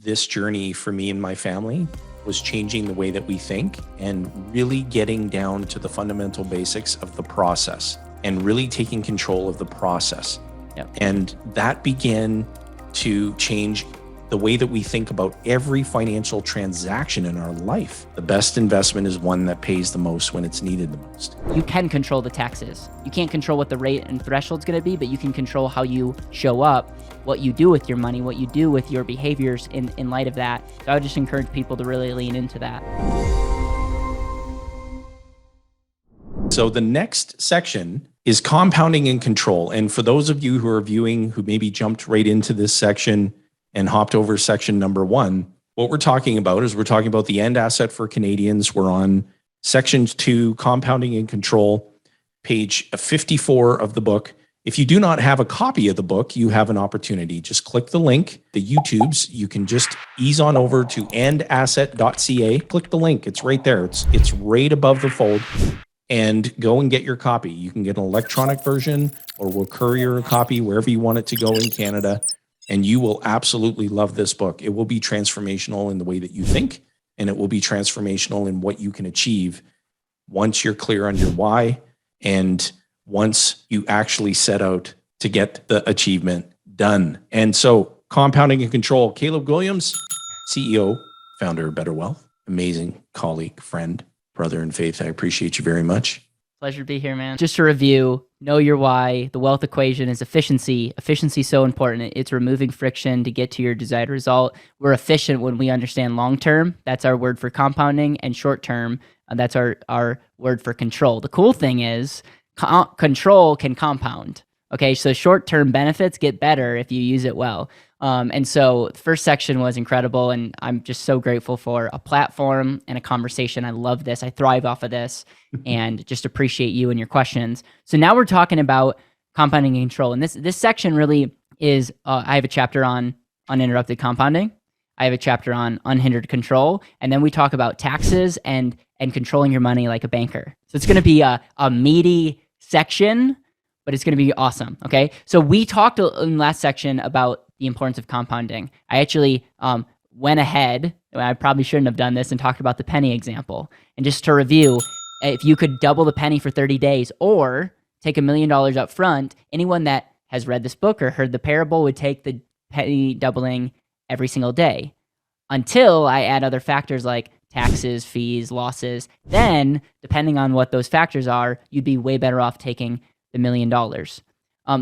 this journey for me and my family was changing the way that we think and really getting down to the fundamental basics of the process and really taking control of the process. Yep. And that began to change the way that we think about every financial transaction in our life. The best investment is one that pays the most when it's needed the most. You can control the taxes. You can't control what the rate and threshold is going to be, but you can control how you show up, what you do with your money, what you do with your behaviors in light of that. So I would just encourage people to really lean into that. So the next section is compounding and control. And for those of you who are viewing who maybe jumped right into this section and hopped over section number 1, what we're talking about is we're talking about the end asset for Canadians. We're on section 2, compounding and control, page 54 of the book. If you do not have a copy of the book, you have an opportunity. Just click the link, the YouTubes. You can just ease on over to endasset.ca. Click the link. It's right there. It's right above the fold. And go and get your copy. You can get an electronic version, or we'll courier a copy wherever you want it to go in Canada. And you will absolutely love this book. It will be transformational in the way that you think, and it will be transformational in what you can achieve once you're clear on your why and once you actually set out to get the achievement done. And so, compounding and control. Caleb Guilliams, CEO, founder of Better Wealth, amazing colleague, friend, brother in faith. I appreciate you very much. Pleasure to be here, man. Just to review, know your why. The wealth equation is efficiency. Efficiency is so important. It's removing friction to get to your desired result. We're efficient when we understand long-term. That's our word for compounding. And short-term, that's our word for control. The cool thing is control can compound. Okay, so short-term benefits get better if you use it well. And so the first section was incredible, and I'm just so grateful for a platform and a conversation. I love this. I thrive off of this, and just appreciate you and your questions. So now we're talking about compounding and control, and this section really is, I have a chapter on uninterrupted compounding. I have a chapter on unhindered control, and then we talk about taxes and controlling your money like a banker. So it's going to be a meaty section, but it's going to be awesome. Okay. So we talked in last section about the importance of compounding. I actually went ahead, I probably shouldn't have done this, and talked about the penny example. And just to review, if you could double the penny for 30 days or take $1 million up front, anyone that has read this book or heard the parable would take the penny doubling every single day until I add other factors like taxes, fees, losses. Then, depending on what those factors are, you'd be way better off taking the $1 million.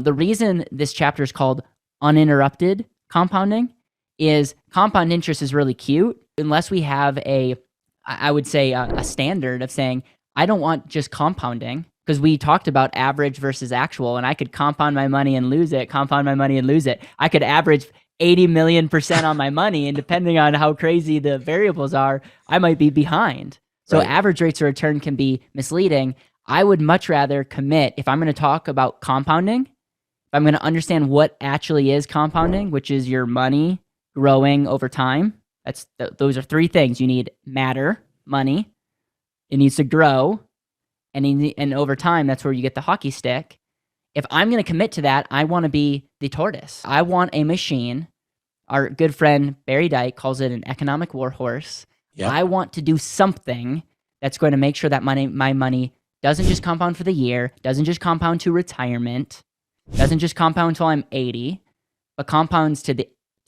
The reason this chapter is called uninterrupted compounding is compound interest is really cute unless we have a standard of saying, I don't want just compounding, because we talked about average versus actual, and I could compound my money and lose it, I could average 80 million% on my money, and depending on how crazy the variables are, I might be behind. So Right. Average rates of return can be misleading. I would much rather commit, if I'm going to talk about compounding, if I'm going to understand what actually is compounding, which is your money growing over time. Those are 3 things. You need matter, money. It needs to grow. And over time, that's where you get the hockey stick. If I'm going to commit to that, I want to be the tortoise. I want a machine. Our good friend Barry Dyke calls it an economic warhorse. Yeah. I want to do something that's going to make sure that my money doesn't just compound for the year, doesn't just compound to retirement, doesn't just compound until I'm 80, but compounds to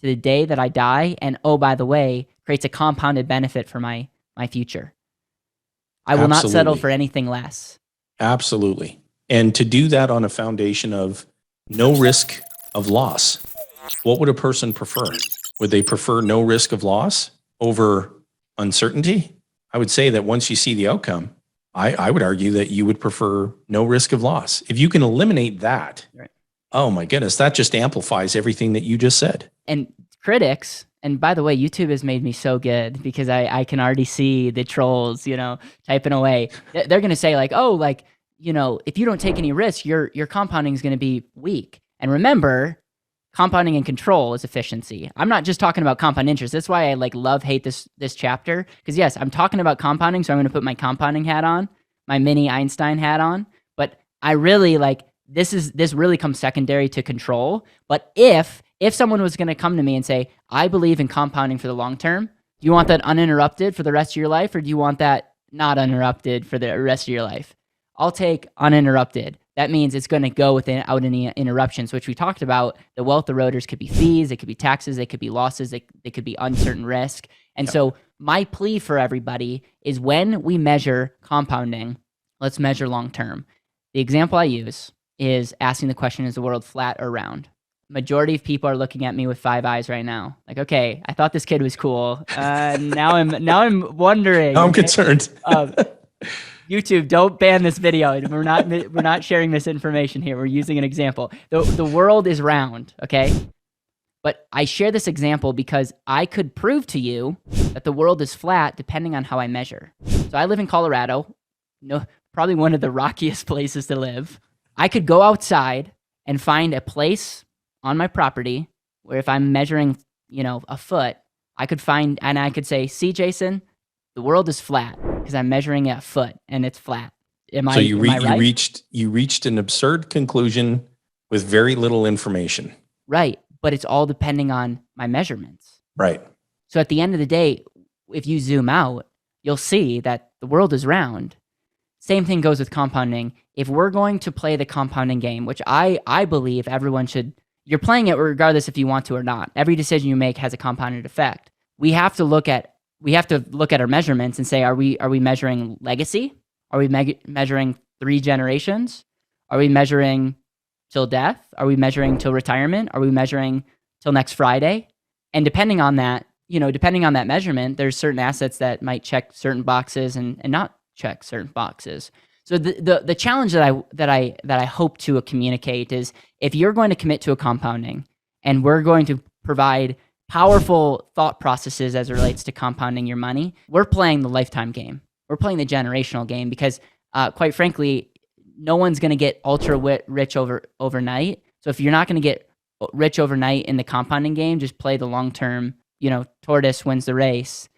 the day that I die, and oh, by the way, creates a compounded benefit for my future. I will not settle Absolutely. for anything less. Absolutely. And to do that on a foundation of no risk of loss, what would a person prefer? Would they prefer no risk of loss over uncertainty? I would say that once you see the outcome, I would argue that you would prefer no risk of loss. If you can eliminate that, Right. Oh my goodness, that just amplifies everything that you just said. And critics, and by the way, YouTube has made me so good because I can already see the trolls, typing away. They're going to say like, oh, like, if you don't take any risk, your compounding is going to be weak. And remember, compounding and control is efficiency. I'm not just talking about compound interest. That's why I hate this chapter. Because yes, I'm talking about compounding, so I'm going to put my compounding hat on, my mini Einstein hat on. But I really this really comes secondary to control. But if if someone was going to come to me and say, I believe in compounding for the long term, do you want that uninterrupted for the rest of your life, or do you want that not uninterrupted for the rest of your life? I'll take uninterrupted. That means it's going to go without any interruptions, which we talked about. The wealth eroders could be fees, it could be taxes, it could be losses, it could be uncertain risk. And so my plea for everybody is when we measure compounding, let's measure long term. The example I use is asking the question, is the world flat or round? Majority of people are looking at me with 5 eyes right now. Like, okay, I thought this kid was cool. Now I'm wondering. Now I'm concerned. YouTube, don't ban this video. We're not sharing this information here. We're using an example. The world is round, okay? But I share this example because I could prove to you that the world is flat depending on how I measure. So I live in Colorado, probably one of the rockiest places to live. I could go outside and find a place on my property where if I'm measuring, a foot, I could find, and I could say, see, Jayson, the world is flat because I'm measuring a foot and it's flat. Am I right? You reached an absurd conclusion with very little information. Right. But it's all depending on my measurements. Right. So at the end of the day, if you zoom out, you'll see that the world is round. Same thing goes with compounding. If we're going to play the compounding game, which I believe everyone should, you're playing it regardless if you want to or not. Every decision you make has a compounded effect. We have to look at our measurements and say, are we measuring legacy? Are we measuring 3 generations? Are we measuring till death? Are we measuring till retirement? Are we measuring till next Friday? And depending on that measurement, there's certain assets that might check certain boxes and not check certain boxes. So the challenge that I hope to communicate is, if you're going to commit to a compounding and we're going to provide powerful thought processes as it relates to compounding your money, we're playing the lifetime game. We're playing the generational game because quite frankly, no one's going to get ultra rich overnight. So if you're not going to get rich overnight in the compounding game, just play the long-term, tortoise wins the race,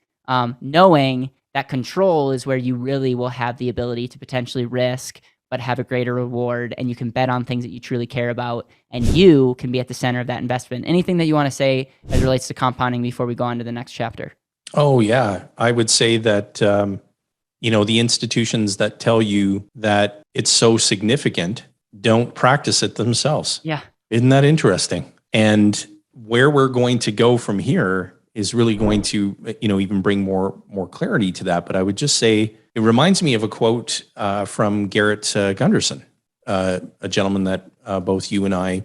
knowing that control is where you really will have the ability to potentially risk, but have a greater reward, and you can bet on things that you truly care about, and you can be at the center of that investment. Anything that you want to say as it relates to compounding before we go on to the next chapter? Oh, yeah. I would say that, the institutions that tell you that it's so significant don't practice it themselves. Yeah. Isn't that interesting? And where we're going to go from here is really going to, even bring more clarity to that. But I would just say, it reminds me of a quote from Garrett Gunderson, a gentleman that both you and I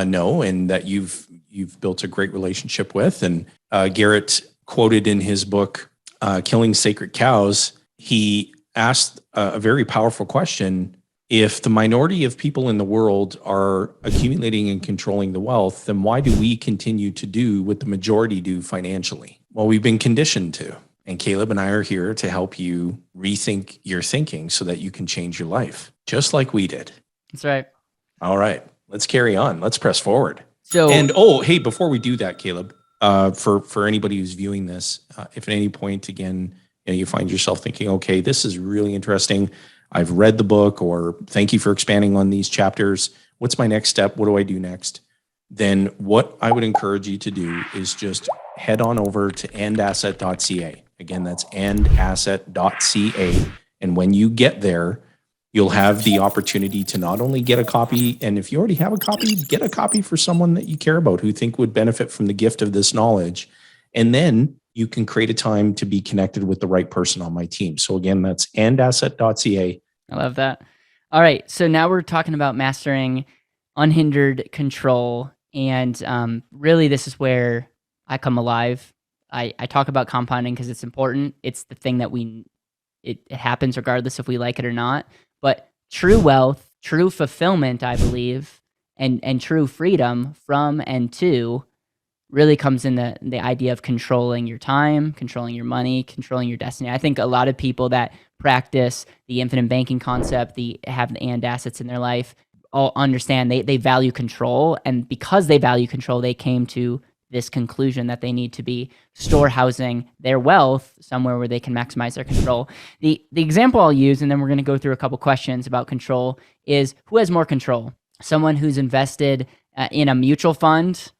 know, and that you've built a great relationship with. And Garrett quoted in his book, Killing Sacred Cows, he asked a very powerful question. If the minority of people in the world are accumulating and controlling the wealth, then why do we continue to do what the majority do financially? Well, we've been conditioned to. And Caleb and I are here to help you rethink your thinking so that you can change your life, just like we did. That's right. All right, let's carry on. Let's press forward. So, and hey, before we do that, Caleb, for anybody who's viewing this, if at any point, again, you find yourself thinking, okay, this is really interesting. I've read the book, or thank you for expanding on these chapters. What's my next step? What do I do next? Then what I would encourage you to do is just head on over to andasset.ca. Again, that's andasset.ca. And when you get there, you'll have the opportunity to not only get a copy, and if you already have a copy, get a copy for someone that you care about who think would benefit from the gift of this knowledge. And then you can create a time to be connected with the right person on my team. So again, that's andasset.ca. I love that. All right. So now we're talking about mastering unhindered control. And really, this is where I come alive. I talk about compounding because it's important. It's the thing that it happens regardless if we like it or not. But true wealth, true fulfillment, I believe, and true freedom from and to really comes in the idea of controlling your time, controlling your money, controlling your destiny. I think a lot of people that practice the infinite banking concept, have the and assets in their life, all understand they value control. And because they value control, they came to this conclusion that they need to be storehousing their wealth somewhere where they can maximize their control. The example I'll use, and then we're going to go through a couple questions about control, is who has more control? Someone who's invested in a mutual fund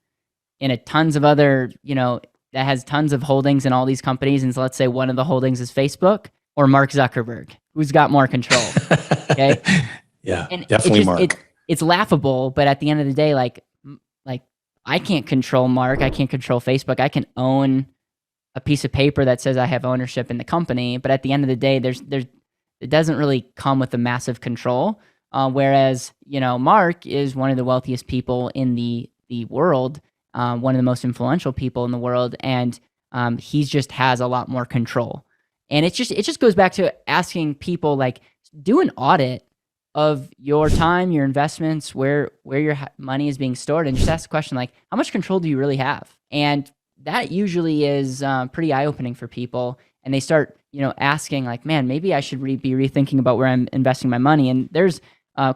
in a tons of other, that has tons of holdings in all these companies. And so let's say one of the holdings is Facebook or Mark Zuckerberg, who's got more control. Okay. Yeah, And definitely Mark. It's laughable, but at the end of the day, like I can't control Mark. I can't control Facebook. I can own a piece of paper that says I have ownership in the company, but at the end of the day, it doesn't really come with a massive control. Whereas, Mark is one of the wealthiest people in the world, one of the most influential people in the world, and he just has a lot more control. And it just goes back to asking people, like, do an audit of your time, your investments, where your money is being stored, and just ask the question, like, how much control do you really have? And that usually is pretty eye-opening for people, and they start, asking, like, man, maybe I should be rethinking about where I'm investing my money. And there's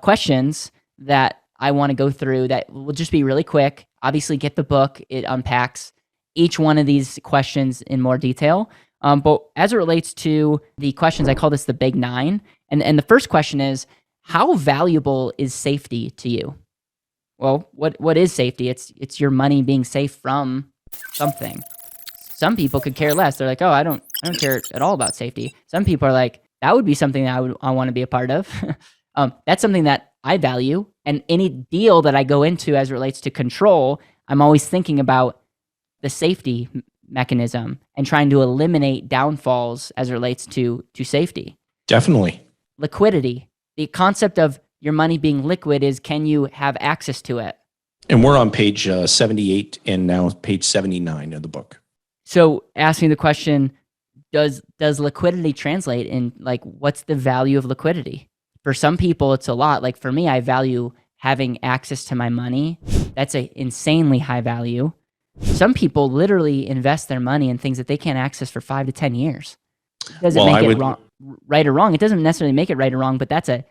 questions that I want to go through that will just be really quick. Obviously, get the book; it unpacks each one of these questions in more detail. But as it relates to the questions, I call this the Big Nine, and the first question is, how valuable is safety to you? Well, what is safety? It's your money being safe from something. Some people could care less. They're like, oh, I don't care at all about safety. Some people are like, that would be something that I want to be a part of. That's something that I value. And any deal that I go into as it relates to control, I'm always thinking about the safety mechanism and trying to eliminate downfalls as it relates to safety. Definitely. Liquidity. The concept of your money being liquid is, can you have access to it? And we're on page 78 and now page 79 of the book. So asking the question, does liquidity translate in, like, what's the value of liquidity? For some people, it's a lot. Like for me, I value having access to my money. That's an insanely high value. Some people literally invest their money in things that they can't access for 5 to 10 years. Doesn't make it wrong, right or wrong. It doesn't necessarily make it right or wrong, but that's a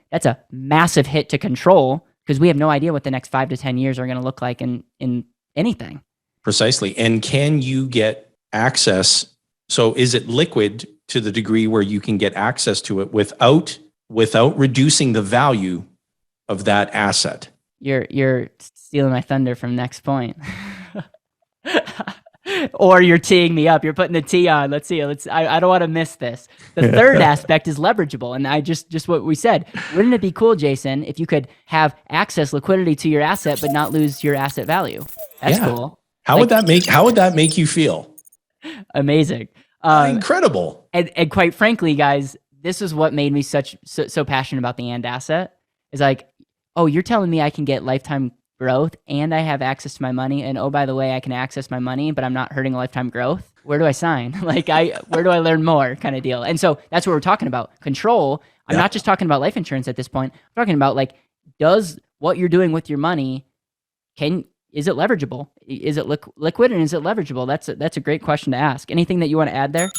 massive hit to control, because we have no idea what the next 5 to 10 years are going to look like in anything. Precisely. And can you get access? So is it liquid to the degree where you can get access to it without reducing the value of that asset? You're stealing my thunder from next point. Or you're teeing me up. You're putting the tee on. Let's see. I don't want to miss this. The third aspect is leverageable. And I just what we said. Wouldn't it be cool, Jayson, if you could have access, liquidity to your asset, but not lose your asset value? That's cool. How would that make you feel? Amazing. Incredible. And quite frankly, guys, this is what made me so passionate about the and asset. Is like, oh, you're telling me I can get lifetime growth and I have access to my money, and oh, by the way, I can access my money, but I'm not hurting a lifetime growth. Where do I sign? Where do I learn more, kind of deal? And so that's what we're talking about. Control. I'm not just talking about life insurance at this point. I'm talking about, like, does what you're doing with your money, is it leverageable? Is it liquid, and is it leverageable? That's a great question to ask. Anything that you want to add there?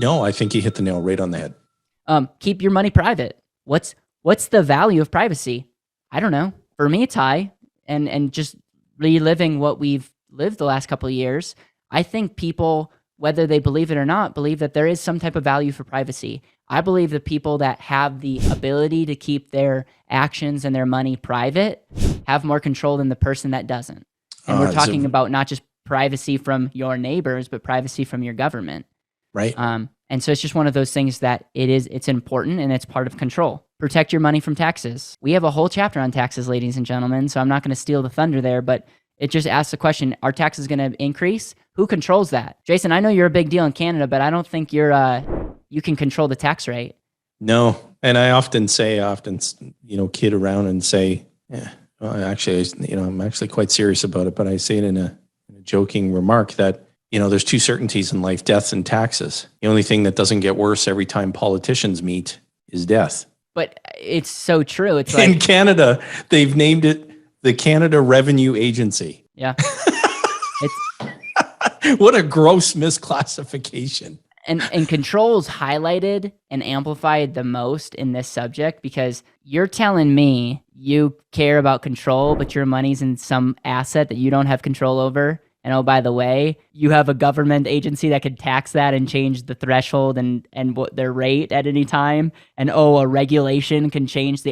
No, I think you hit the nail right on the head. Keep your money private. What's the value of privacy? I don't know. For me, it's high. And just reliving what we've lived the last couple of years, I think people, whether they believe it or not, believe that there is some type of value for privacy. I believe the people that have the ability to keep their actions and their money private have more control than the person that doesn't. And we're talking about not just privacy from your neighbors, but privacy from your government. Right. And so it's just one of those things that it's important, and it's part of control. Protect your money from taxes. We have a whole chapter on taxes, ladies and gentlemen, so I'm not going to steal the thunder there, but it just asks the question, are taxes going to increase? Who controls that? Jayson, I know you're a big deal in Canada, but I don't think you can control the tax rate. No. And I often kid around and say, well, actually, I'm actually quite serious about it, but I say it in a joking remark that, there's two certainties in life, death and taxes. The only thing that doesn't get worse every time politicians meet is death. But it's so true. It's like, in Canada, they've named it the Canada Revenue Agency. Yeah. What a gross misclassification. And control's highlighted and amplified the most in this subject, because you're telling me you care about control, but your money's in some asset that you don't have control over. And oh, by the way, you have a government agency that could tax that and change the threshold and what their rate at any time. And oh, a regulation can change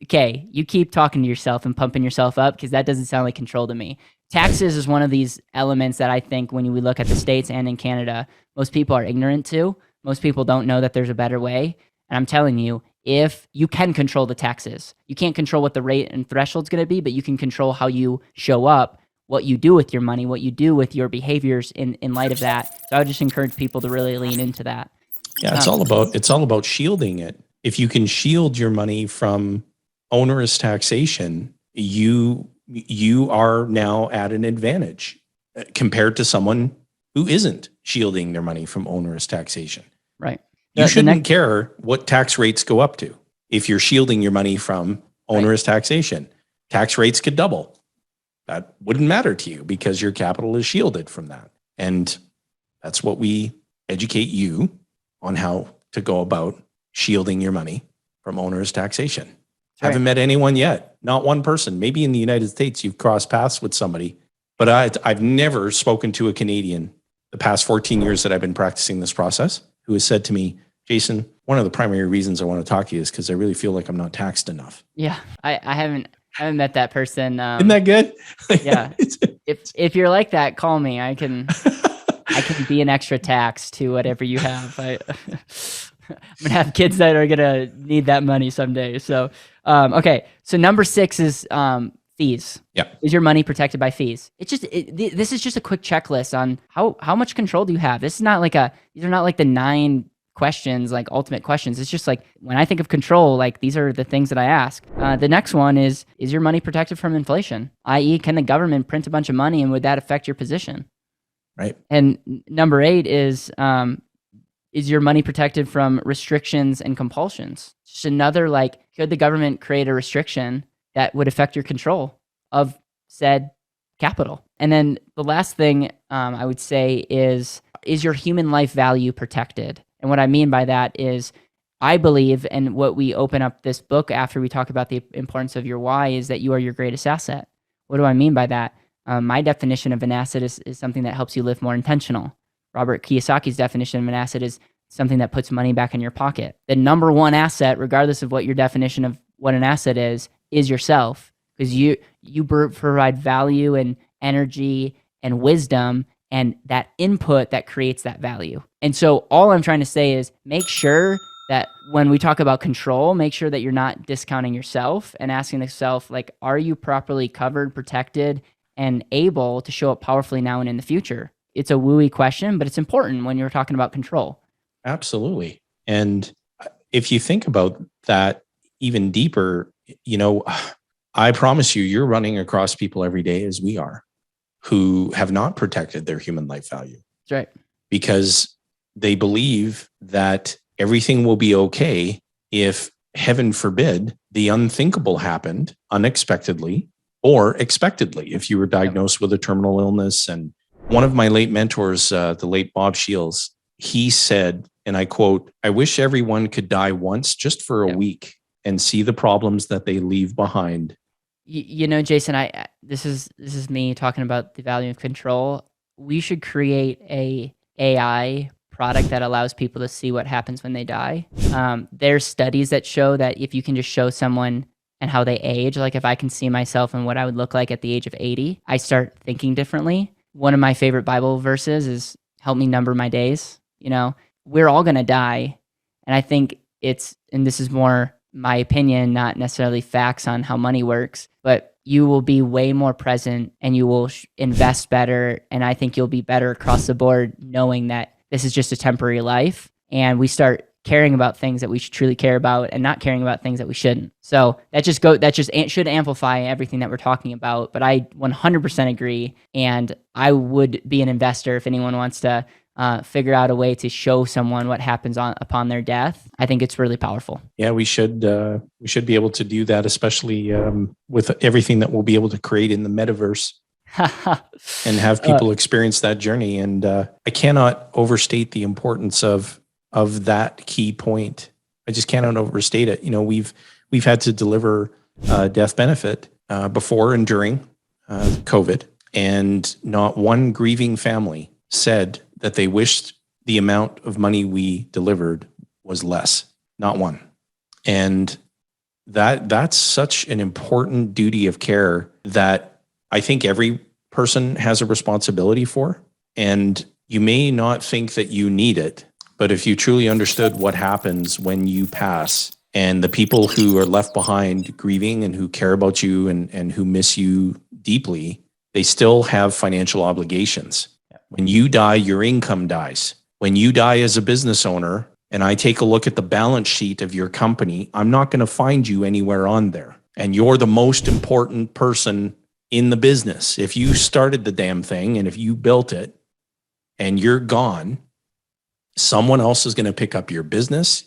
okay, you keep talking to yourself and pumping yourself up, because that doesn't sound like control to me. Taxes is one of these elements that I think when we look at the States and in Canada, most people are ignorant to. Most people don't know that there's a better way. And I'm telling you, if you can control the taxes, you can't control what the rate and threshold's going to be, but you can control how you show up, what you do with your money, what you do with your behaviors in light of that. So I would just encourage people to really lean into that. Yeah, it's all about shielding it. If you can shield your money from onerous taxation, you are now at an advantage compared to someone who isn't shielding their money from onerous taxation. Right. You shouldn't care what tax rates go up to if you're shielding your money from onerous taxation. Tax rates could double. That wouldn't matter to you because your capital is shielded from that. And that's what we educate you on, how to go about shielding your money from onerous taxation. Right. Haven't met anyone yet. Not one person. Maybe in the United States you've crossed paths with somebody, but I've never spoken to a Canadian the past 14 years that I've been practicing this process who has said to me, Jayson, one of the primary reasons I want to talk to you is because I really feel like I'm not taxed enough. Yeah, I haven't met that person. Isn't that good? Yeah. If you're like that, call me. I can be an extra tax to whatever you have. I'm gonna have kids that are gonna need that money someday. So, okay. So number 6 is fees. Yeah. Is your money protected by fees? This is just a quick checklist on how much control do you have. These are not like the 9 questions, like ultimate questions. It's just like, when I think of control, like these are the things that I ask. The next one is your money protected from inflation? I.e., can the government print a bunch of money and would that affect your position? Right. And number 8 is your money protected from restrictions and compulsions? Just another, like, could the government create a restriction that would affect your control of said capital? And then the last thing I would say is your human life value protected? And what I mean by that is, I believe, and what we open up this book after we talk about the importance of your why, is that you are your greatest asset. What do I mean by that? My definition of an asset is something that helps you live more intentional. Robert Kiyosaki's definition of an asset is something that puts money back in your pocket. The number one asset, regardless of what your definition of what an asset is yourself, because you provide value and energy and wisdom and that input that creates that value. And so all I'm trying to say is, make sure that when we talk about control, make sure that you're not discounting yourself and asking yourself, like, are you properly covered, protected, and able to show up powerfully now and in the future? It's a wooey question, but it's important when you're talking about control. Absolutely. And if you think about that even deeper, I promise you're running across people every day, as we are, who have not protected their human life value. That's right. Because they believe that everything will be okay if, heaven forbid, the unthinkable happened unexpectedly or expectedly. If you were diagnosed with a terminal illness. And one of my late mentors, the late Bob Shields, he said, and I quote, "I wish everyone could die once just for a week and see the problems that they leave behind." Jayson, this is me talking about the value of control. We should create a AI product that allows people to see what happens when they die. There's studies that show that if you can just show someone and how they age, like if I can see myself and what I would look like at the age of 80, I start thinking differently. One of my favorite Bible verses is, "Help me number my days." We're all going to die. And I think and this is more my opinion, not necessarily facts on how money works, but you will be way more present and you will invest better. And I think you'll be better across the board, knowing that this is just a temporary life. And we start caring about things that we should truly care about and not caring about things that we shouldn't. So that just should amplify everything that we're talking about. But I 100% agree. And I would be an investor if anyone wants to figure out a way to show someone what happens upon their death. I think it's really powerful. Yeah, we should be able to do that, especially with everything that we'll be able to create in the metaverse and have people experience that journey. And I cannot overstate the importance of that key point. I just cannot overstate it. We've had to deliver death benefit before and during COVID, and not one grieving family said that they wished the amount of money we delivered was less. Not one. And that's such an important duty of care that I think every person has a responsibility for. And you may not think that you need it, but if you truly understood what happens when you pass and the people who are left behind grieving and who care about you and who miss you deeply, they still have financial obligations. When you die, your income dies. When you die as a business owner, and I take a look at the balance sheet of your company, I'm not going to find you anywhere on there. And you're the most important person in the business. If you started the damn thing and if you built it and you're gone, someone else is going to pick up your business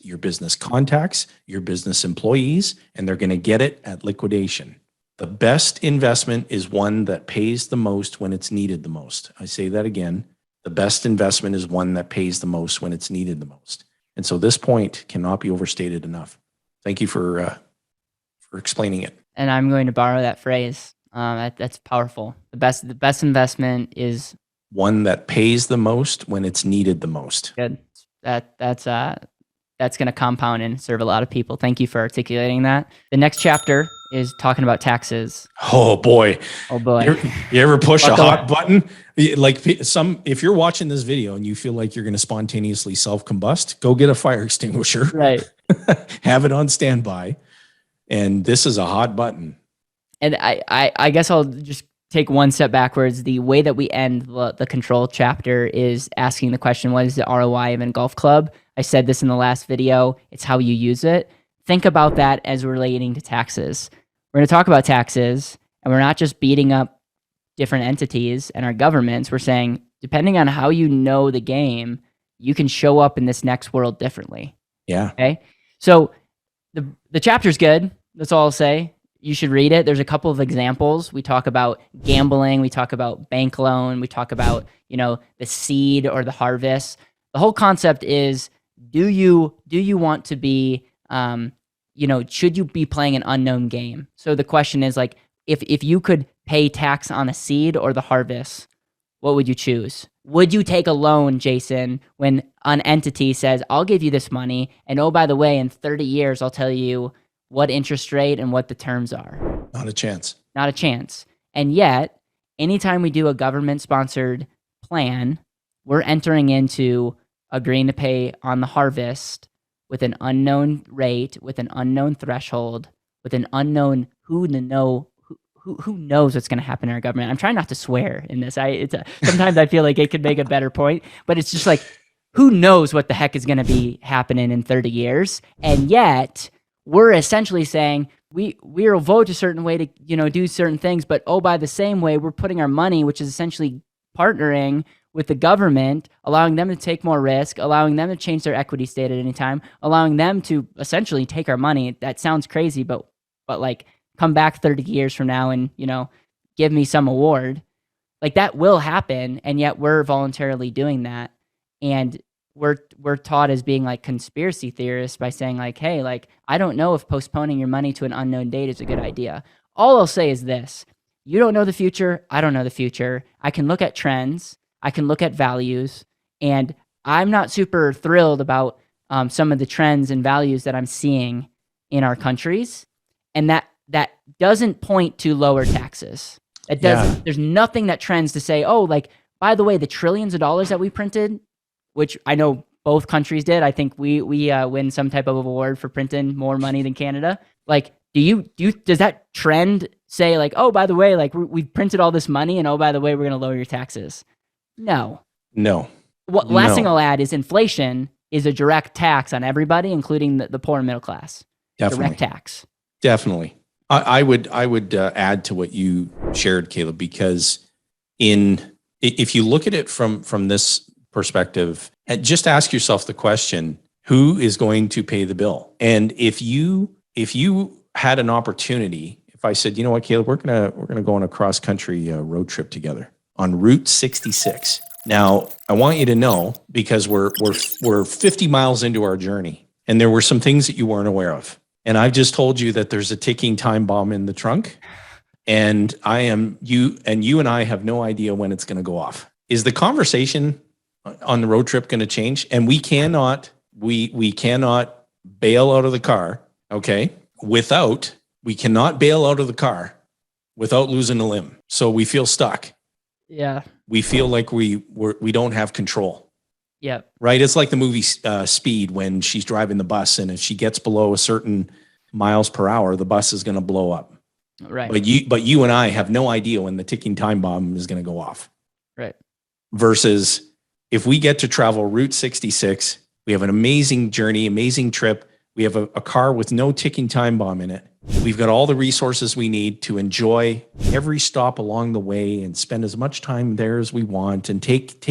contacts, your business employees, and they're going to get it at liquidation. The best investment is one that pays the most when it's needed the most. I say that again. The best investment is one that pays the most when it's needed the most. And so this point cannot be overstated enough. Thank you for explaining it. And I'm going to borrow that phrase. That's powerful. The best investment is one that pays the most when it's needed the most. Good. That's going to compound and serve a lot of people. Thank you for articulating that. The next chapter is talking about taxes. Oh boy. You ever push a hot button? Like if you're watching this video and you feel like you're going to spontaneously self-combust, go get a fire extinguisher. Right. Have it on standby. And this is a hot button. And I guess I'll just take one step backwards. The way that we end the control chapter is asking the question, what is the ROI of a golf club? I said this in the last video. It's how you use it. Think about that as relating to taxes. We're going to talk about taxes, and we're not just beating up different entities and our governments. We're saying, depending on how you know the game, you can show up in this next world differently. Yeah. Okay. So the chapter's good. That's all I'll say. You should read it. There's a couple of examples. We talk about gambling. We talk about bank loan. We talk about, the seed or the harvest. The whole concept is, do you want to be, should you be playing an unknown game? So the question is like, if you could pay tax on the seed or the harvest, what would you choose? Would you take a loan, Jayson, when an entity says, I'll give you this money, and oh, by the way, in 30 years, I'll tell you what interest rate and what the terms are? Not a chance. Not a chance. And yet, anytime we do a government-sponsored plan, we're entering into agreeing to pay on the harvest with an unknown rate, with an unknown threshold, with an unknown who knows what's going to happen in our government. I'm trying not to swear in this. Sometimes I feel like it could make a better point, but it's just like, who knows what the heck is going to be happening in 30 years? And yet, we're essentially saying we will vote a certain way to do certain things, but by the same way, we're putting our money, which is essentially partnering with the government, allowing them to take more risk, allowing them to change their equity state at any time, allowing them to essentially take our money. That sounds crazy, but like come back 30 years from now and give me some award. Like that will happen, and yet we're voluntarily doing that. And we're taught as being like conspiracy theorists by saying like, hey, like I don't know if postponing your money to an unknown date is a good idea. All I'll say is this: you don't know the future, I don't know the future. I can look at trends, I can look at values, and I'm not super thrilled about some of the trends and values that I'm seeing in our countries, and that doesn't point to lower taxes. It doesn't. Yeah. There's nothing that trends to say, oh, like by the way, the trillions of dollars that we printed, which I know both countries did. I think we win some type of award for printing more money than Canada. Like, does that trend say like, oh, by the way, like we've printed all this money, and oh, by the way, we're going to lower your taxes? No. Last thing I'll add is inflation is a direct tax on everybody, including the poor and middle class. Definitely. Direct tax. Definitely. I would add to what you shared, Caleb, because if you look at it from this perspective, and just ask yourself the question, who is going to pay the bill? And if you had an opportunity, if I said, you know what, Caleb, we're gonna go on a cross country road trip together on Route 66. Now, I want you to know, because we're 50 miles into our journey, and there were some things that you weren't aware of. And I've just told you that there's a ticking time bomb in the trunk, and you and I have no idea when it's going to go off. Is the conversation on the road trip going to change? And we cannot bail out of the car, okay? We cannot bail out of the car without losing a limb. So we feel stuck. Yeah. We feel like we don't have control. Yep. Right? It's like the movie Speed, when she's driving the bus, and if she gets below a certain miles per hour, the bus is going to blow up. Right. But you and I have no idea when the ticking time bomb is going to go off. Right. Versus if we get to travel Route 66, we have an amazing journey, amazing trip. We have a car with no ticking time bomb in it. We've got all the resources we need to enjoy every stop along the way and spend as much time there as we want and take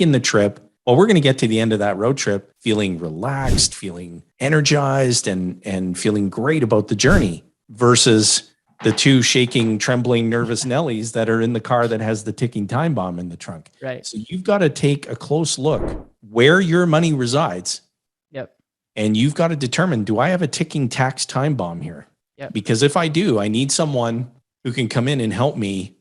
in the trip. Well, we're going to get to the end of that road trip feeling relaxed, feeling energized, and feeling great about the journey, versus the two shaking, trembling, nervous Nellies that are in the car that has the ticking time bomb in the trunk. Right. So you've got to take a close look where your money resides. Yep. And you've got to determine, do I have a ticking tax time bomb here? Yep. Because if I do, I need someone who can come in and help me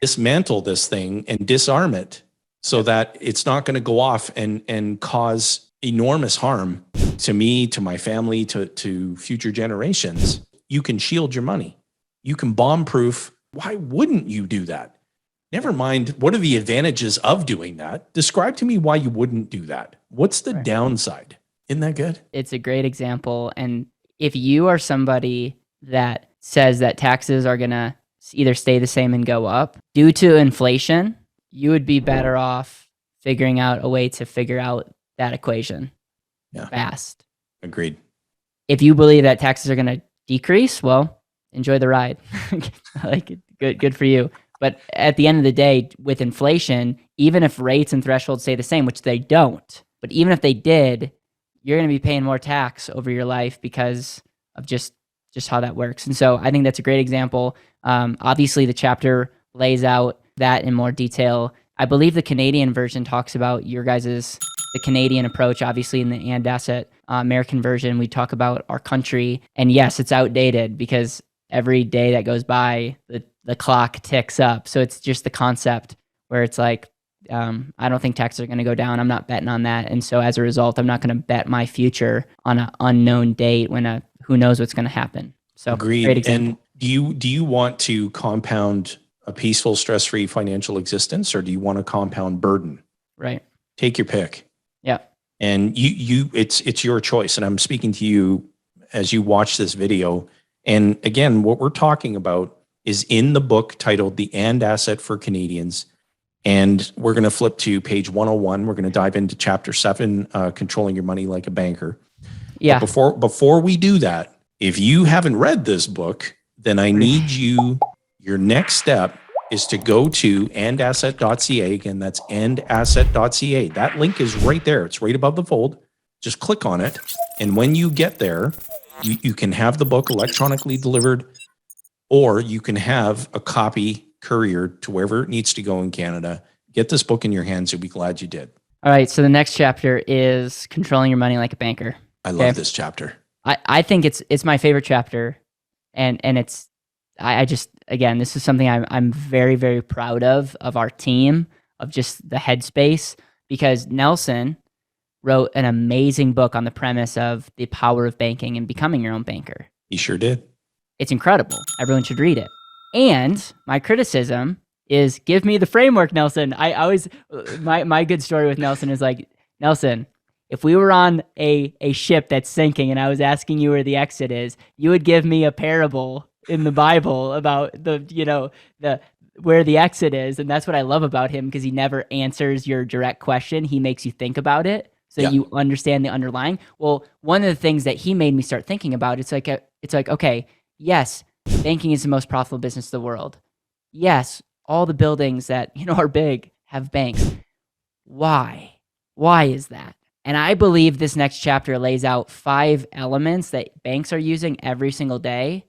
dismantle this thing and disarm it, so that it's not going to go off and cause enormous harm to me, to my family, to future generations. You can shield your money. You can bomb proof. Why wouldn't you do that? Never mind, what are the advantages of doing that? Describe to me why you wouldn't do that. What's the downside? Isn't that good? It's a great example. And if you are somebody that says that taxes are going to either stay the same and go up due to inflation, you would be better off figuring out a way to figure out that equation fast. Agreed. If you believe that taxes are going to decrease, well, enjoy the ride. Like, good for you. But at the end of the day, with inflation, even if rates and thresholds stay the same, which they don't, but even if they did, you're going to be paying more tax over your life because of just how that works. And so I think that's a great example. Obviously, the chapter lays out that in more detail. I believe the Canadian version talks about the Canadian approach. Obviously, in the And Asset American version, we talk about our country. And yes, it's outdated because every day that goes by, the clock ticks up. So it's just the concept where it's like, I don't think taxes are going to go down. I'm not betting on that. And so as a result, I'm not going to bet my future on an unknown date when who knows what's going to happen. So agreed. Great example. And do you want to compound a peaceful, stress-free financial existence, or do you want to compound burden? Right. Take your pick. Yeah. And it's your choice. And I'm speaking to you as you watch this video. And again, what we're talking about is in the book titled The And Asset for Canadians. And we're going to flip to page 101. We're going to dive into chapter 7, Controlling Your Money Like a Banker. Yeah. But before we do that, if you haven't read this book, then I need your next step is to go to andasset.ca. Again, that's andasset.ca. That link is right there. It's right above the fold. Just click on it. And when you get there, you can have the book electronically delivered, or you can have a copy couriered to wherever it needs to go in Canada. Get this book in your hands. You'll be glad you did. All right. So the next chapter is Controlling Your Money Like a Banker. I love this chapter. I think it's my favorite chapter. And it's, I just, again, this is something I'm very, very proud of our team, of just the headspace, because Nelson wrote an amazing book on the premise of the power of banking and becoming your own banker. He sure did. It's incredible. Everyone should read it. And my criticism is, give me the framework, Nelson. I always, my good story with Nelson is like, Nelson, if we were on a ship that's sinking and I was asking you where the exit is, you would give me a parable in the Bible about where the exit is. And that's what I love about him, because he never answers your direct question. He makes you think about it so you understand the underlying. Well, one of the things that he made me start thinking about, it's like, okay, yes, banking is the most profitable business in the world. Yes, all the buildings that are big have banks. Why? Why is that? And I believe this next chapter lays out 5 elements that banks are using every single day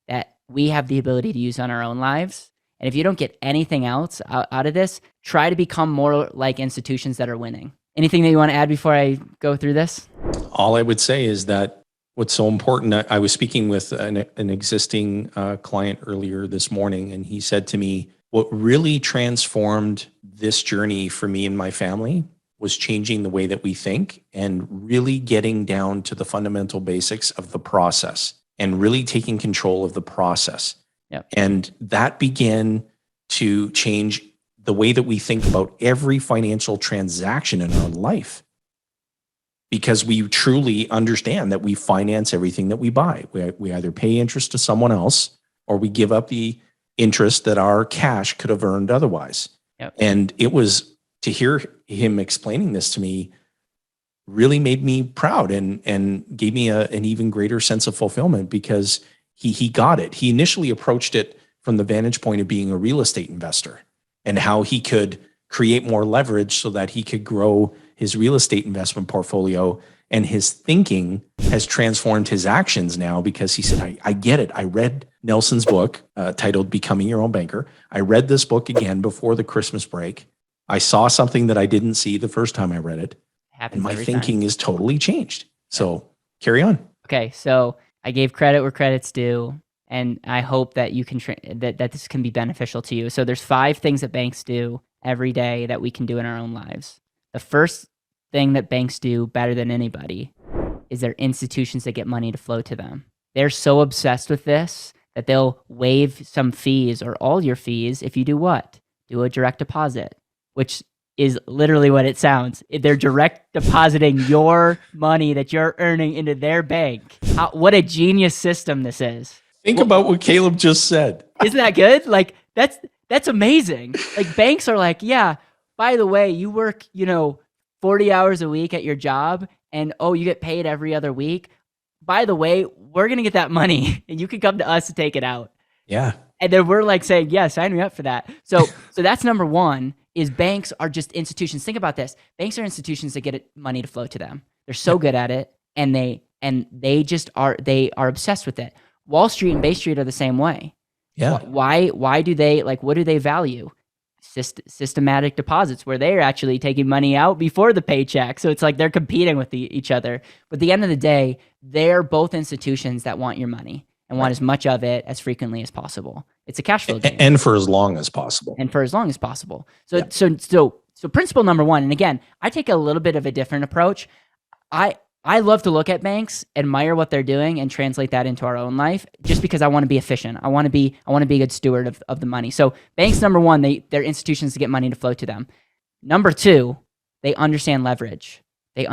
that we have the ability to use on our own lives. And if you don't get anything else out of this, try to become more like institutions that are winning. Anything that you want to add before I go through this? All I would say is that what's so important, I was speaking with an existing client earlier this morning, and he said to me, what really transformed this journey for me and my family was changing the way that we think and really getting down to the fundamental basics of the process and really taking control of the process. Yep. And that began to change the way that we think about every financial transaction in our life, because we truly understand that we finance everything that we buy. We either pay interest to someone else or we give up the interest that our cash could have earned otherwise. Yep. And it was, to hear him explaining this to me really made me proud and gave me an even greater sense of fulfillment, because he got it. He initially approached it from the vantage point of being a real estate investor and how he could create more leverage so that he could grow his real estate investment portfolio. And his thinking has transformed his actions now, because he said, I get it. I read Nelson's book titled Becoming Your Own Banker. I read this book again before the Christmas break. I saw something that I didn't see the first time I read it. Happens and my every thinking time. is totally changed. So carry on. Okay, so I gave credit where credit's due, and I hope that you can that this can be beneficial to you. So there's 5 things that banks do every day that we can do in our own lives. The first thing that banks do better than anybody is they're institutions that get money to flow to them. They're so obsessed with this that they'll waive some fees or all your fees if you do what? Do a direct deposit, which is literally what it sounds. They're direct depositing your money that you're earning into their bank. What a genius system this is. Think about what Caleb just said. Isn't that good? Like, that's amazing. Like, banks are like, yeah, by the way, you work, 40 hours a week at your job, and you get paid every other week. By the way, we're going to get that money and you can come to us to take it out. Yeah. And then we're like saying, yeah, sign me up for that. So that's number one, is banks are just institutions. Think about this. Banks are institutions that get money to flow to them. They're so good at it, and they just are obsessed with it. Wall Street and Bay Street are the same way. Yeah. Why do they, what do they value? Systematic deposits, where they're actually taking money out before the paycheck. So it's like they're competing with each other. But at the end of the day, they're both institutions that want your money and want as much of it as frequently as possible. It's a cash flow game. And for as long as possible. So principle number one, and again, I take a little bit of a different approach. I love to look at banks, admire what they're doing, and translate that into our own life, just because I want to be efficient. I want to be a good steward of the money. So banks, number one, they're institutions to get money to flow to them. Number two, they understand leverage. The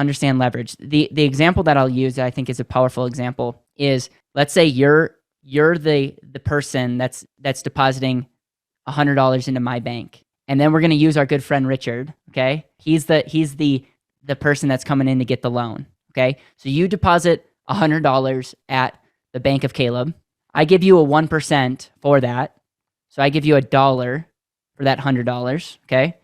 example that I'll use that I think is a powerful example is, let's say you're the person that's depositing $100 into my bank, and then we're going to use our good friend Richard. Okay, he's the person that's coming in to get the loan. Okay, so you deposit $100 at the bank of Caleb. I give you a 1% for that, so I give you $1 for that $100. Okay,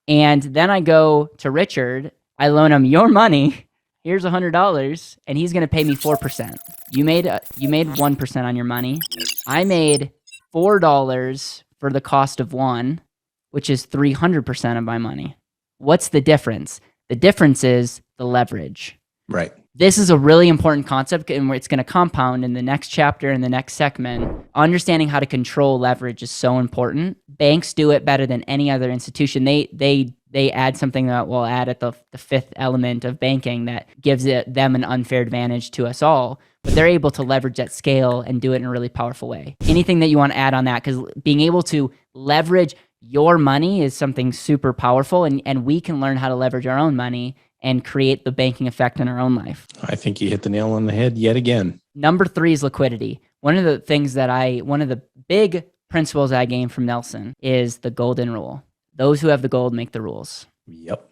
and then I go to Richard. I loan him your money. Here's $100, and he's going to pay me 4%. You made 1% on your money. I made $4 for the cost of one, which is 300% of my money. What's the difference? The difference is the leverage. Right. This is a really important concept, and it's going to compound in the next chapter, in the next segment. Understanding how to control leverage is so important. Banks do it better than any other institution. They add something that we'll add at the fifth element of banking that gives them an unfair advantage to us all, but they're able to leverage that scale and do it in a really powerful way. Anything that you want to add on that? Because being able to leverage your money is something super powerful, and we can learn how to leverage our own money and create the banking effect in our own life. I think you hit the nail on the head yet again. Number 3 is liquidity. One of the big principles I gained from Nelson is the golden rule. Those who have the gold make the rules. Yep.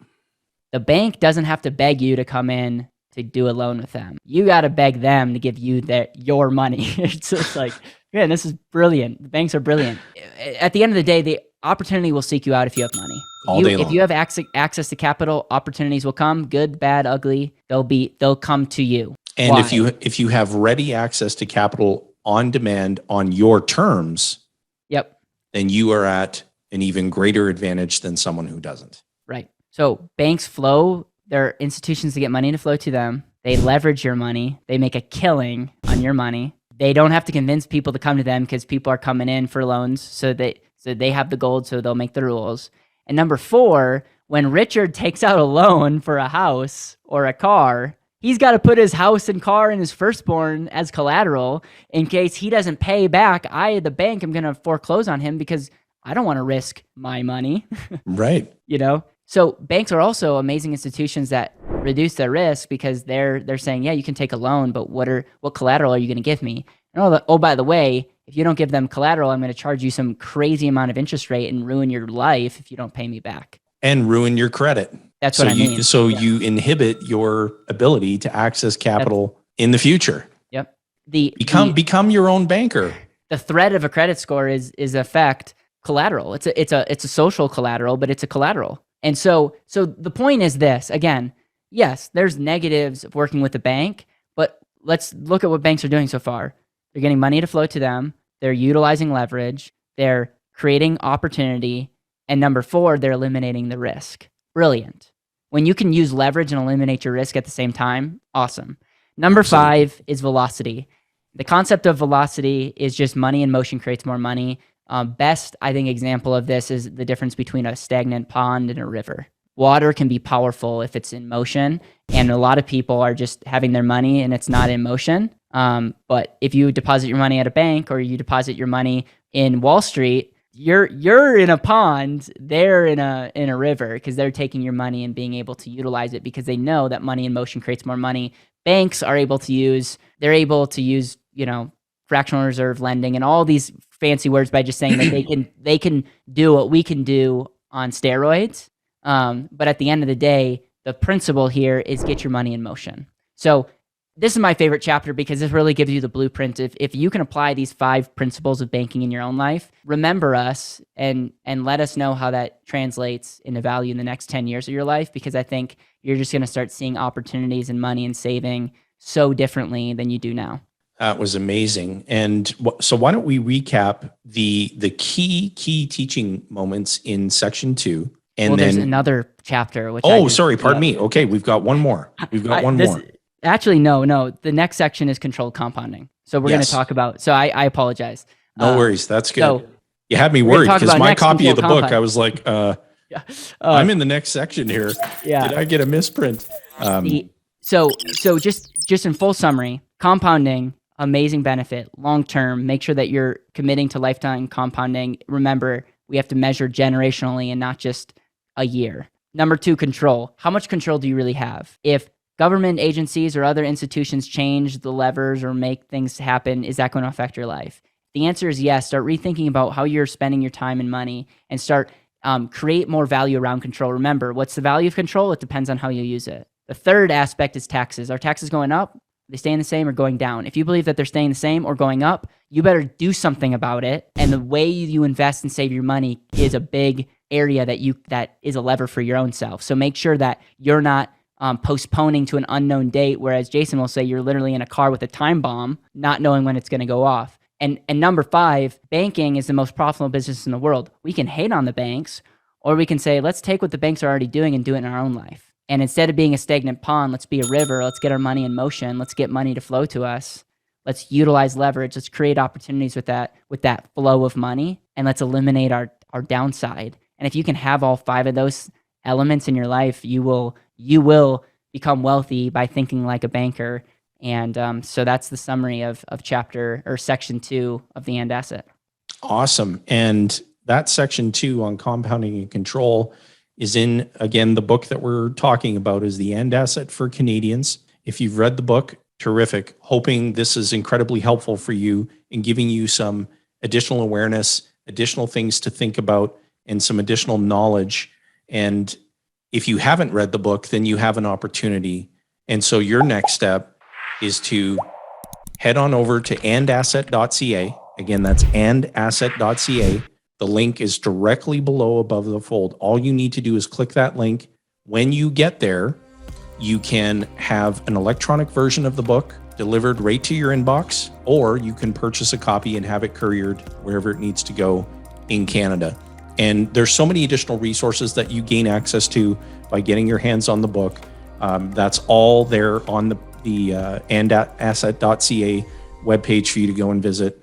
The bank doesn't have to beg you to come in to do a loan with them. You got to beg them to give you your money. It's just like, man, this is brilliant. The banks are brilliant. At the end of the day, the opportunity will seek you out if you have money. If you have access to capital, opportunities will come. Good, bad, ugly. They'll come to you. And Why? if you have ready access to capital on demand on your terms, yep, then you are at an even greater advantage than someone who doesn't. Right. So banks flow. They're institutions to get money to flow to them. They leverage your money. They make a killing on your money. They don't have to convince people to come to them because people are coming in for loans. So they have the gold, so they'll make the rules. And number 4, when Richard takes out a loan for a house or a car, he's got to put his house and car and his firstborn as collateral in case he doesn't pay back. The bank, am going to foreclose on him because I don't want to risk my money. Right. So banks are also amazing institutions that reduce their risk because they're saying, yeah, you can take a loan, but what collateral are you going to give me? And by the way, if you don't give them collateral, I'm going to charge you some crazy amount of interest rate and ruin your life if you don't pay me back. And ruin your credit. That's what I mean. You inhibit your ability to access capital in the future. Yep. Become your own banker. The threat of a credit score is effect collateral. It's a social collateral, but it's a collateral. And so the point is this, again, yes, there's negatives of working with a bank, but let's look at what banks are doing so far. They're getting money to flow to them. They're utilizing leverage. They're creating opportunity. And number 4, they're eliminating the risk. Brilliant. When you can use leverage and eliminate your risk at the same time, awesome. Number 5 is velocity. The concept of velocity is just money in motion creates more money. Best, I think, example of this is the difference between a stagnant pond and a river. Water can be powerful if it's in motion, and a lot of people are just having their money and it's not in motion. But if you deposit your money at a bank or you deposit your money in Wall Street, you're in a pond, they're in a river because they're taking your money and being able to utilize it because they know that money in motion creates more money. Banks are able to use, fractional reserve lending and all these fancy words by just saying that they can do what we can do on steroids. But at the end of the day, the principle here is get your money in motion. So this is my favorite chapter because this really gives you the blueprint. If you can apply these 5 principles of banking in your own life, remember us and let us know how that translates into value in the next 10 years of your life, because I think you're just going to start seeing opportunities in money and saving so differently than you do now. That was amazing. And so why don't we recap the key teaching moments in section 2? And there's another chapter. Pardon me. Okay, we've got one more. More. Actually, no. The next section is controlled compounding. So we're going to talk about. So I apologize. No worries. That's good. So you had me worried because my copy of the book, I was like, I'm in the next section here. Yeah. Did I get a misprint? So just in full summary, compounding, amazing benefit, long term. Make sure that you're committing to lifetime compounding. Remember, we have to measure generationally and not just a year. Number 2, control. How much control do you really have? If government agencies or other institutions change the levers or make things happen, is that going to affect your life? The answer is yes. Start rethinking about how you're spending your time and money and start create more value around control. Remember, what's the value of control? It depends on how you use it. The third aspect is taxes. Are taxes going up? They staying the same or going down? If you believe that they're staying the same or going up, you better do something about it. And the way you invest and save your money is a big area that is a lever for your own self. So make sure that you're not postponing to an unknown date, whereas Jayson will say you're literally in a car with a time bomb, not knowing when it's going to go off. And number 5, banking is the most profitable business in the world. We can hate on the banks, or we can say, let's take what the banks are already doing and do it in our own life. And instead of being a stagnant pond, let's be a river. Let's get our money in motion. Let's get money to flow to us. Let's utilize leverage. Let's create opportunities with that flow of money, and let's eliminate our downside. And if you can have all 5 of those elements in your life, you will become wealthy by thinking like a banker. And so that's the summary of chapter or section 2 of the AND asset. Awesome. And that section 2 on compounding and control is in, again, the book that we're talking about is the AND asset for Canadians. If you've read the book, terrific. Hoping this is incredibly helpful for you in giving you some additional awareness, additional things to think about, and some additional knowledge. And if you haven't read the book, then you have an opportunity. And so your next step is to head on over to andasset.ca. Again, that's andasset.ca. The link is directly below above the fold. All you need to do is click that link. When you get there, you can have an electronic version of the book delivered right to your inbox, or you can purchase a copy and have it couriered wherever it needs to go in Canada. And there's so many additional resources that you gain access to by getting your hands on the book. That's all there on the andasset.ca webpage for you to go and visit.